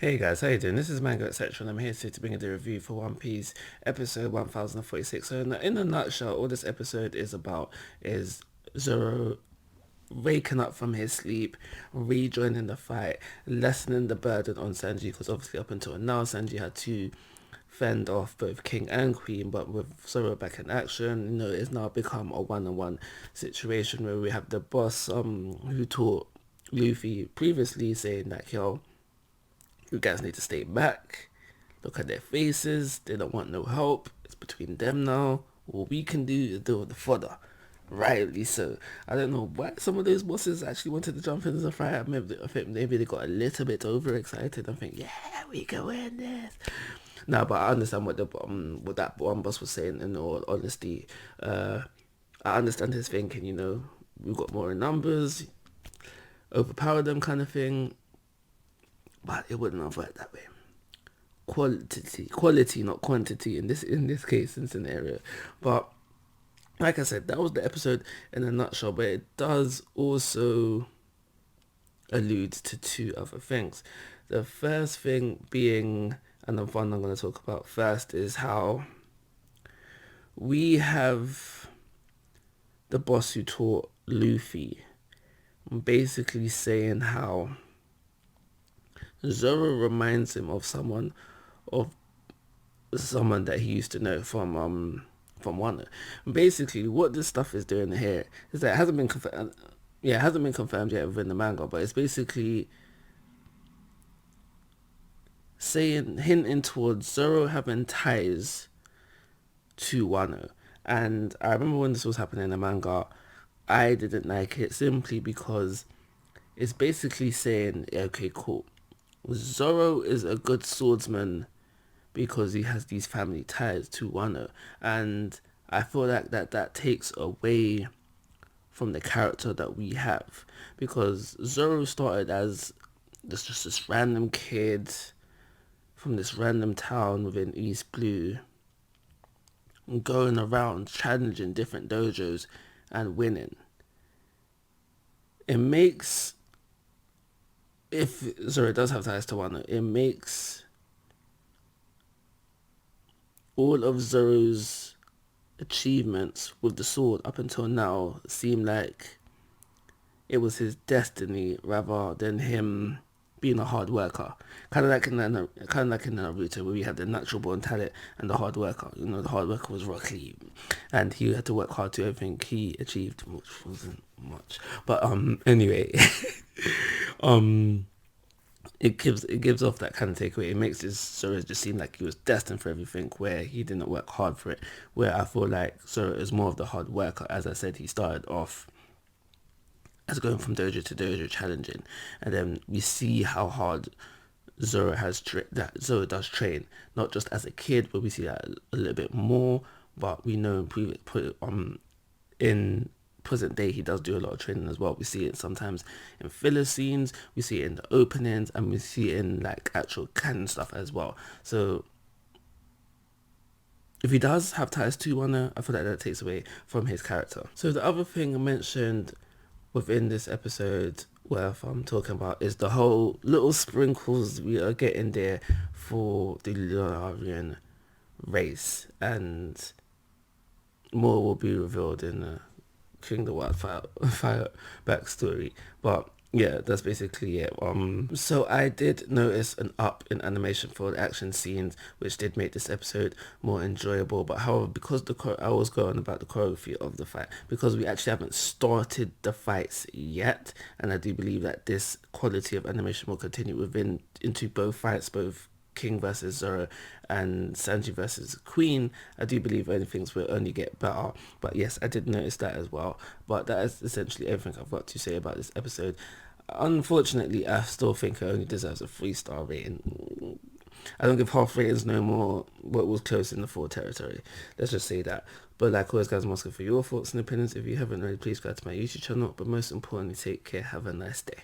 Hey guys, how you doing? This is Manga, etc. and I'm here to bring you the review for One Piece episode 1046. So in a nutshell, all this episode is about is Zoro waking up from his sleep, rejoining the fight, lessening the burden on Sanji, because obviously up until now Sanji had to fend off both King and Queen, but with Zoro back in action, it's now become a one-on-one situation where we have the boss who taught Luffy previously saying that, yo, you guys need to stay back. Look at their faces. They don't want no help. It's between them now. All we can do is do the fodder. Rightly so. I don't know why some of those bosses actually wanted to jump into the fight. I think maybe they got a little bit overexcited. I think, yeah, we can win this. No, but I understand what that one boss was saying. In all honesty, I understand his thinking. We've got more in numbers, overpower them, kind of thing. But it wouldn't have worked that way. Quality, not quantity in this case and scenario. But like I said, that was the episode in a nutshell. But it does also allude to two other things. The first thing being, and the one I'm going to talk about first, is how we have the boss who taught Luffy basically saying how Zoro reminds him of someone that he used to know from Wano. Basically, what this stuff is doing here is that it hasn't been confirmed. Yeah, it hasn't been confirmed yet within the manga, but it's basically hinting towards Zoro having ties to Wano. And I remember when this was happening in the manga, I didn't like it simply because it's basically saying, okay, cool. Zoro is a good swordsman because he has these family ties to Wano, and I feel like that takes away from the character that we have, because Zoro started as just this random kid from this random town within East Blue, going around challenging different dojos and winning. It makes, if Zoro does have ties to Wano, it makes all of Zoro's achievements with the sword up until now seem like it was his destiny rather than him being a hard worker. Kind of like in Naruto, where we had the natural born talent and the hard worker. The hard worker was Rock Lee, and he had to work hard to everything he achieved, which wasn't much. But anyway, it gives off that kind of takeaway. It makes this Zoro just seem like he was destined for everything, where he didn't work hard for it. Where I feel like Zoro is more of the hard worker. As I said, he started off as going from dojo to dojo challenging, and then we see how hard Zoro does train, not just as a kid, but we see that a little bit more. But we know in present day he does do a lot of training as well. We see it sometimes in filler scenes, we see it in the openings, and we see it in like actual canon stuff as well. So if he does have ties to Wano, I feel like that takes away from his character. So the other thing I mentioned within this episode worth I'm talking about is the whole little sprinkles we are getting there for the Lunarian race, and more will be revealed in the King the Wildfire backstory. But yeah, that's basically it. So I did notice an up in animation for the action scenes, which did make this episode more enjoyable. But however, because I was going about the choreography of the fight, because we actually haven't started the fights yet, and I do believe that this quality of animation will continue into both fights, both King versus Zoro and Sanji versus Queen. I do believe things will only get better. But yes, I did notice that as well. But that is essentially everything I've got to say about this episode. Unfortunately, I still think it only deserves a 3-star rating. I don't give half ratings no more. What was close in the 4 territory. Let's just say that. But like always, guys, I'm asking for your thoughts and opinions. If you haven't already, please go to my YouTube channel. But most importantly, take care. Have a nice day.